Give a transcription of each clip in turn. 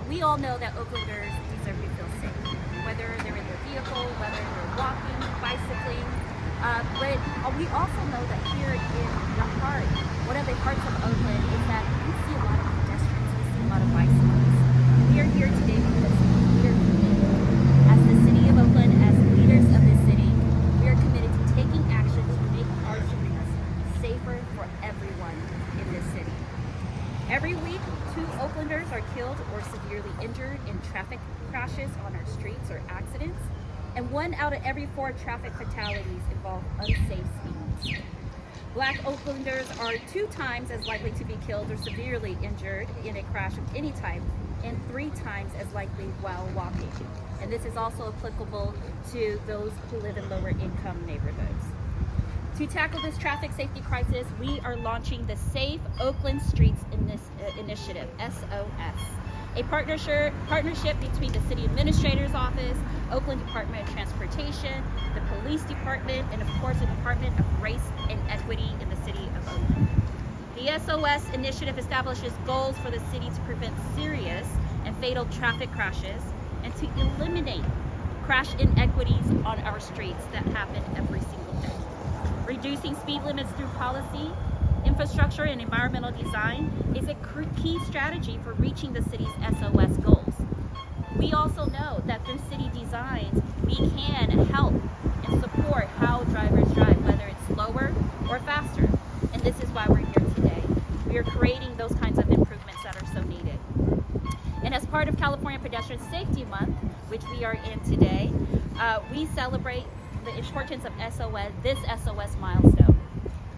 We all know that Oaklanders deserve to feel safe, whether they're in their vehicle, whether they're walking, bicycling. But we also know that here in the heart, one of the hearts of Oakland is that we see a lot of pedestrians, we see a lot of bicyclists. We are here today because we are committed. As the City of Oakland, as leaders of this city, we are committed to taking action to make our streets safer for everyone in this city. Every week, 2 Oaklanders are killed or severely injured in traffic crashes on our streets or accidents, and 1 out of every 4 traffic fatalities involve unsafe speeds. Black Oaklanders are 2 times as likely to be killed or severely injured in a crash of any type, and 3 times as likely while walking. And this is also applicable to those who live in lower income neighborhoods. To tackle this traffic safety crisis, we are launching the Safe Oakland Streets Initiative, SOS, a partnership between the City Administrator's Office, Oakland Department of Transportation, the Police Department, and of course the Department of Race and Equity in the City of Oakland. The SOS initiative establishes goals for the city to prevent serious and fatal traffic crashes and to eliminate crash inequities on our streets that happen every single day. Reducing speed limits through policy, infrastructure, and environmental design is a key strategy for reaching the city's SOS goals. We also know that through city designs, we can help and support how drivers drive, whether it's slower or faster. And this is why we're here today. We are creating those kinds of improvements that are so needed. And as part of California Pedestrian Safety Month, which we are in today, we celebrate the importance of this SOS milestone.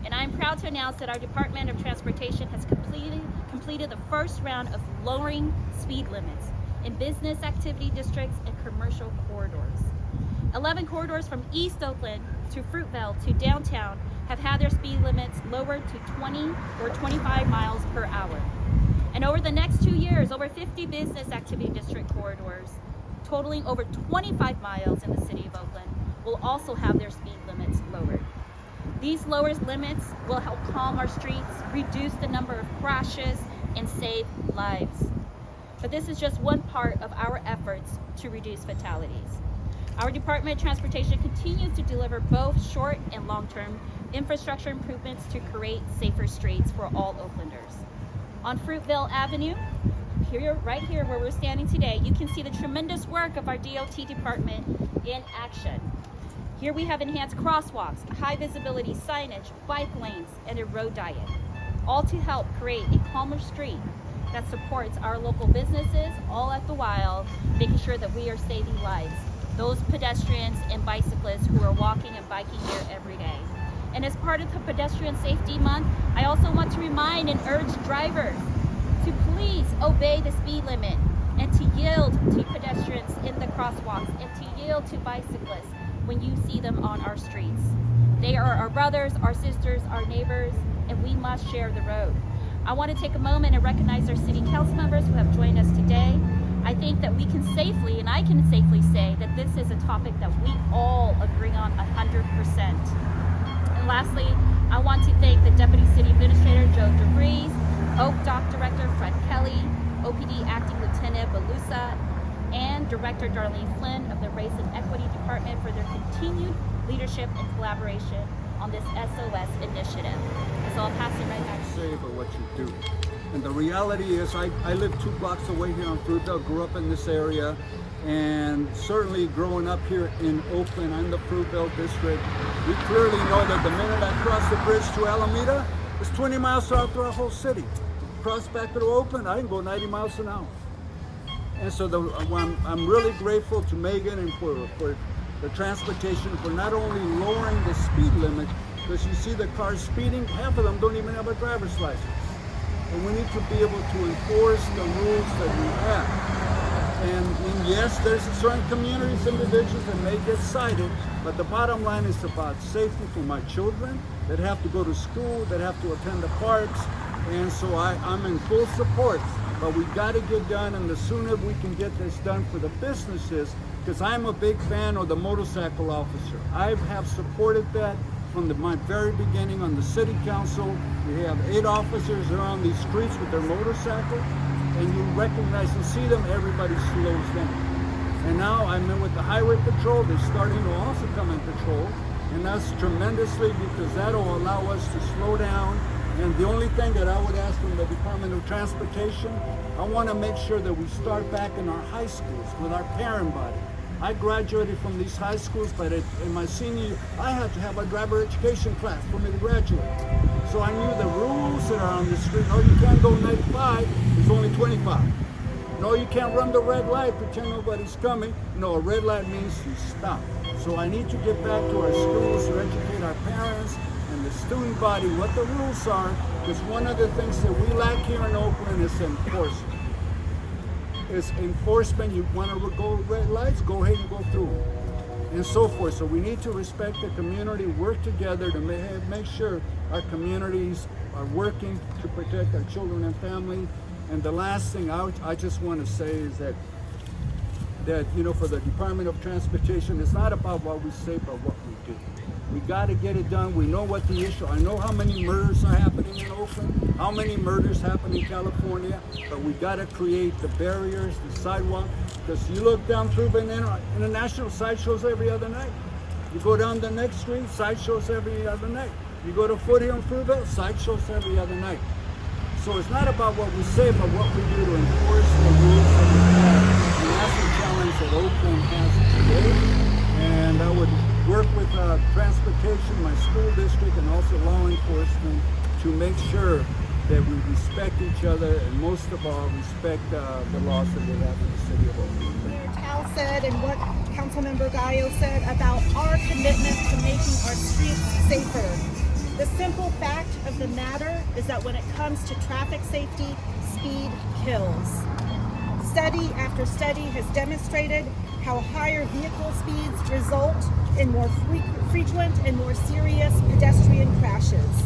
And I'm proud to announce that our Department of Transportation has completed the first round of lowering speed limits in business activity districts and commercial corridors. 11 corridors from East Oakland to Fruitvale to downtown have had their speed limits lowered to 20 or 25 miles per hour. And over the next 2 years, over 50 business activity district corridors, totaling over 25 miles in the City of Oakland, will also have their speed limits lowered. These lower limits will help calm our streets, reduce the number of crashes, and save lives. But this is just one part of our efforts to reduce fatalities. Our Department of Transportation continues to deliver both short and long-term infrastructure improvements to create safer streets for all Oaklanders. On Fruitvale Avenue, right here where we're standing today, you can see the tremendous work of our DOT department in action. Here we have enhanced crosswalks, high visibility signage, bike lanes, and a road diet, all to help create a calmer street that supports our local businesses, all at the while making sure that we are saving lives, those pedestrians and bicyclists who are walking and biking here every day. And as part of the Pedestrian Safety Month, I also want to remind and urge drivers to please obey the speed limit and to yield to pedestrians in the crosswalks and to yield to bicyclists when you see them on our streets. They are our brothers, our sisters, our neighbors, and we must share the road. I want to take a moment and recognize our city council members who have joined us today. I think that we can safely, and I can safely say that this is a topic that we all agree on 100%. And lastly, I want to thank the Deputy City Administrator, Joe DeVries, OakDOT Director Fred Kelley, OPD Acting Lieutenant Belusa, and Director Darlene Flynn of the Race and Equity Department for their continued leadership and collaboration on this SOS initiative. So I'll pass it right back to you. Say for what you do. And the reality is I live 2 blocks away here on Fruitvale, grew up in this area, and certainly growing up here in Oakland, I'm the Fruitvale district, we clearly know that the minute I cross the bridge to Alameda, it's 20 miles throughout the whole city. Cross back to Oakland, I can go 90 miles an hour. And so I'm really grateful to Megan and for the transportation for not only lowering the speed limit, because you see the cars speeding, half of them don't even have a driver's license. And we need to be able to enforce the rules that we have. And yes, there's certain communities, individuals that may get cited, but the bottom line is about safety for my children that have to go to school, that have to attend the parks. And so I'm in full support, but we got to get done, and the sooner we can get this done for the businesses, because I'm a big fan of the motorcycle officer. I have supported that from my very beginning on the city council. We have 8 officers that are on these streets with their motorcycle, and you recognize and see them, everybody slows down. And now I'm in with the Highway Patrol. They're starting to also come in patrol. And that's tremendously, because that'll allow us to slow down. And the only thing that I would ask from the Department of Transportation, I want to make sure that we start back in our high schools with our parent body. I graduated from these high schools, but in my senior year, I had to have a driver education class for me to graduate. So I knew the rules that are on the street. No, you can't go 95, it's only 25. No, you can't run the red light, pretend nobody's coming. No, a red light means you stop. So I need to get back to our schools to educate our parents and the student body what the rules are, because one of the things that we lack here in Oakland is enforcement. It's enforcement. You want to go red lights, go ahead and go through them, and so forth. So we need to respect the community, work together to make sure our communities are working to protect our children and family. And the last thing I just want to say is that for the Department of Transportation, it's not about what we say, but what we do. We got to get it done. We know what the issue. I know how many murders are happening in Oakland, how many murders happen in California, but we got to create the barriers, the sidewalk. Because you look down through International, sideshows every other night. You go down the next street, sideshows every other night. You go to Foothill and Fruitville, sideshows every other night. So it's not about what we say, but what we do to enforce the rules that we have. And that's the challenge that Oakland has today. And I would work with transportation, my school district, and also law enforcement to make sure that we respect each other, and most of all, respect the laws that we have in the city of Oakland. Mayor Tal said, and what Councilmember Gallo said about our commitment to making our streets safer. The simple fact of the matter is that when it comes to traffic safety, speed kills. Study after study has demonstrated how higher vehicle speeds result in more frequent and more serious pedestrian crashes.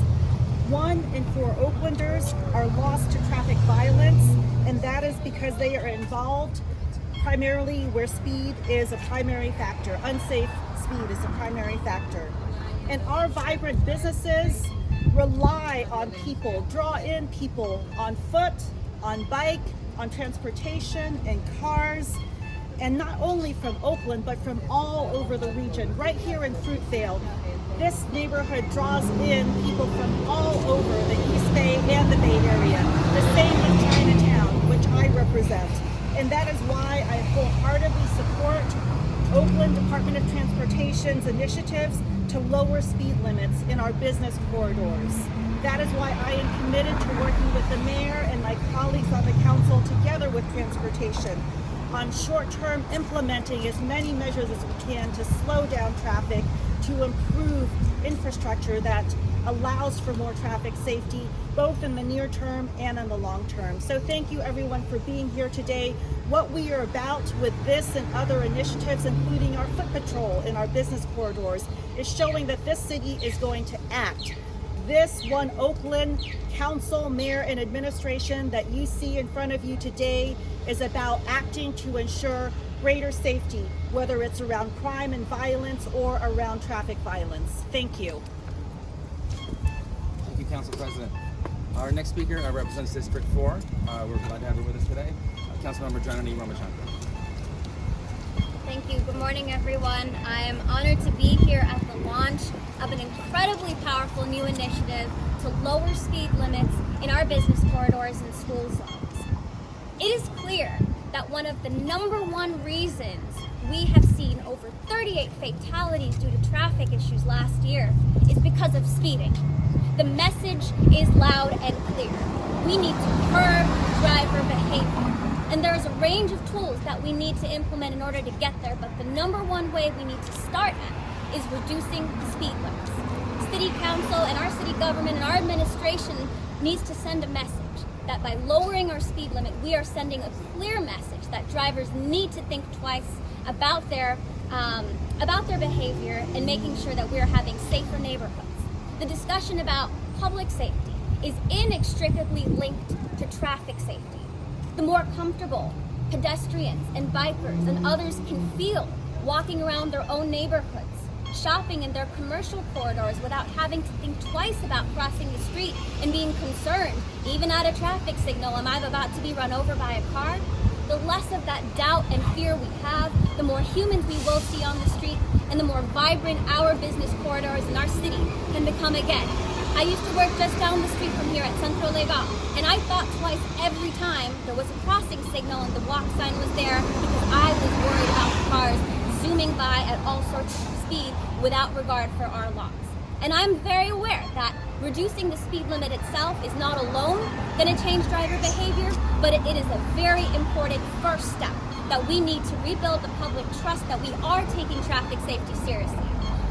1 in 4 Oaklanders are lost to traffic violence, and that is because they are involved primarily where speed is a primary factor. Unsafe speed is a primary factor. And our vibrant businesses rely on people, draw in people on foot, on bike, on transportation, and cars, and not only from Oakland, but from all over the region. Right here in Fruitvale, this neighborhood draws in people from all over the East Bay and the Bay Area. The same with Chinatown, which I represent. And that is why I wholeheartedly support Oakland Department of Transportation's initiatives to lower speed limits in our business corridors. That is why I am committed to working with the mayor and my colleagues on the council together with transportation on short-term implementing as many measures as we can to slow down traffic, to improve infrastructure that allows for more traffic safety, both in the near term and in the long term. So thank you everyone for being here today. What we are about with this and other initiatives, including our foot patrol in our business corridors, is showing that this city is going to act. This One Oakland Council, Mayor, and Administration that you see in front of you today is about acting to ensure greater safety, whether it's around crime and violence or around traffic violence. Thank you. Thank you, Council President. Our next speaker represents District 4. We're glad to have her with us today. Councilmember Janani Ramachandran. Thank you. Good morning, everyone. I am honored to be here at the launch of an incredibly powerful new initiative to lower speed limits in our business corridors and school zones. It is clear that one of the #1 reasons we have seen over 38 fatalities due to traffic issues last year is because of speeding. The message is loud and clear. We need to curb driver behavior. And there's a range of tools that we need to implement in order to get there, but the #1 way we need to start at is reducing the speed limits. City Council and our city government and our administration needs to send a message that by lowering our speed limit, we are sending a clear message that drivers need to think twice about their behavior and making sure that we are having safer neighborhoods. The discussion about public safety is inextricably linked to traffic safety. The more comfortable pedestrians and bikers and others can feel walking around their own neighborhoods, shopping in their commercial corridors without having to think twice about crossing the street and being concerned, even at a traffic signal, am I about to be run over by a car? The less of that doubt and fear we have, the more humans we will see on the street, and the more vibrant our business corridors in our city can become again. I used to work just down the street from here at Centro Legal, and I thought twice every time there was a crossing signal and the walk sign was there because I was worried about the cars zooming by at all sorts of speed without regard for our laws. And I'm very aware that reducing the speed limit itself is not alone going to change driver behavior, but it is a very important first step that we need to rebuild the public trust that we are taking traffic safety seriously.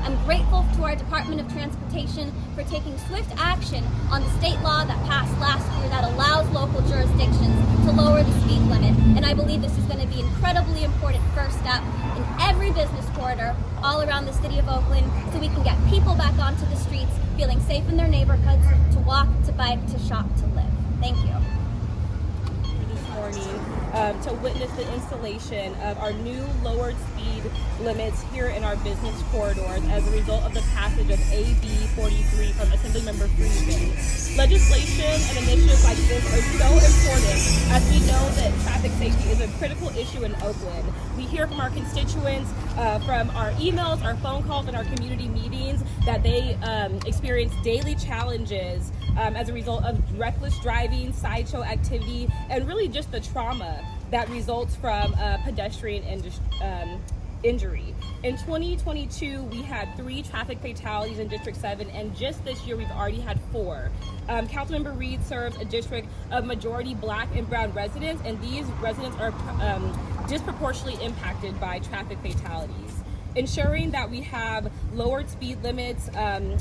I'm grateful to our Department of Transportation for taking swift action on the state law that passed last year that allows local jurisdictions to lower the speed limit. And I believe this is going to be an incredibly important first step in every business corridor all around the City of Oakland so we can get people back onto the streets feeling safe in their neighborhoods, to walk, to bike, to shop, to live. Thank you. This morning to witness the installation of our new lowered speed limits here in our business corridors as a result of the passage of AB 43 from Assemblymember Freeman. Legislation and initiatives like this are so important as we know that traffic safety is a critical issue in Oakland. We hear from our constituents, from our emails, our phone calls, and our community meetings that they experience daily challenges as a result of reckless driving, sideshow activity, and really just the trauma that results from pedestrian injury. In 2022, we had 3 traffic fatalities in District 7, and just this year we've already had 4. Councilmember Reed serves a district of majority Black and brown residents, and these residents are disproportionately impacted by traffic fatalities. Ensuring that we have lowered speed limits,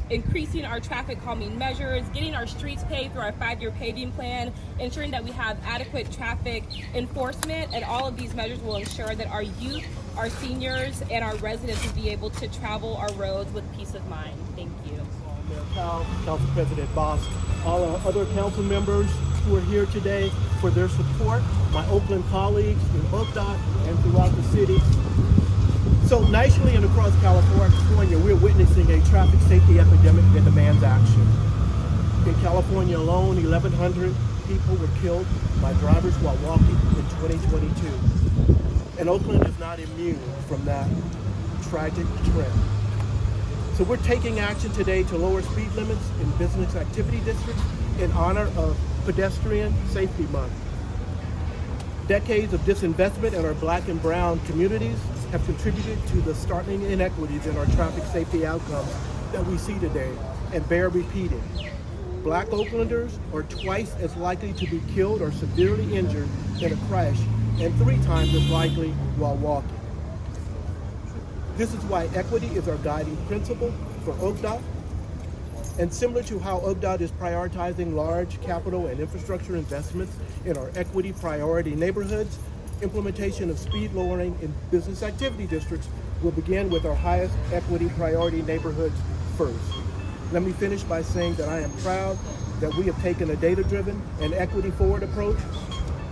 increasing our traffic calming measures, getting our streets paved through our 5-year paving plan, ensuring that we have adequate traffic enforcement, and all of these measures will ensure that our youth, our seniors, and our residents will be able to travel our roads with peace of mind. Thank you. Mayor Powell, Council President Boss, all our other council members who are here today for their support, my Oakland colleagues in OakDOT and throughout the city. So nationally and across California, we're witnessing a traffic safety epidemic that demands action. In California alone, 1,100 people were killed by drivers while walking in 2022. And Oakland is not immune from that tragic trend. So we're taking action today to lower speed limits in business activity districts in honor of Pedestrian Safety Month. Decades of disinvestment in our Black and brown communities have contributed to the startling inequities in our traffic safety outcomes that we see today and bear repeating. Black Oaklanders are twice as likely to be killed or severely injured in a crash and 3 times as likely while walking. This is why equity is our guiding principle for OakDOT. And similar to how OakDOT is prioritizing large capital and infrastructure investments in our equity priority neighborhoods, implementation of speed lowering in business activity districts will begin with our highest equity priority neighborhoods first. Let me finish by saying that I am proud that we have taken a data-driven and equity-forward approach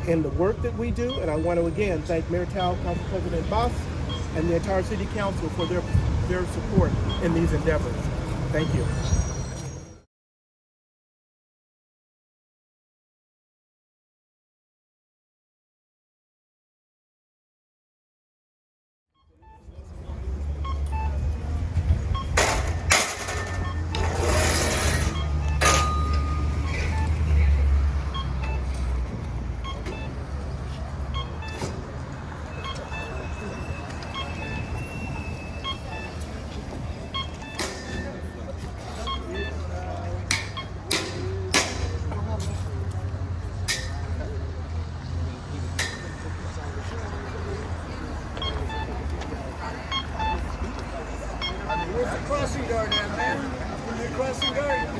in the work that we do, and I want to again thank Mayor Tao, Council President Boss, and the entire City Council for their support in these endeavors. Thank you. Where's the crossing guard at, man? Where's the crossing guard?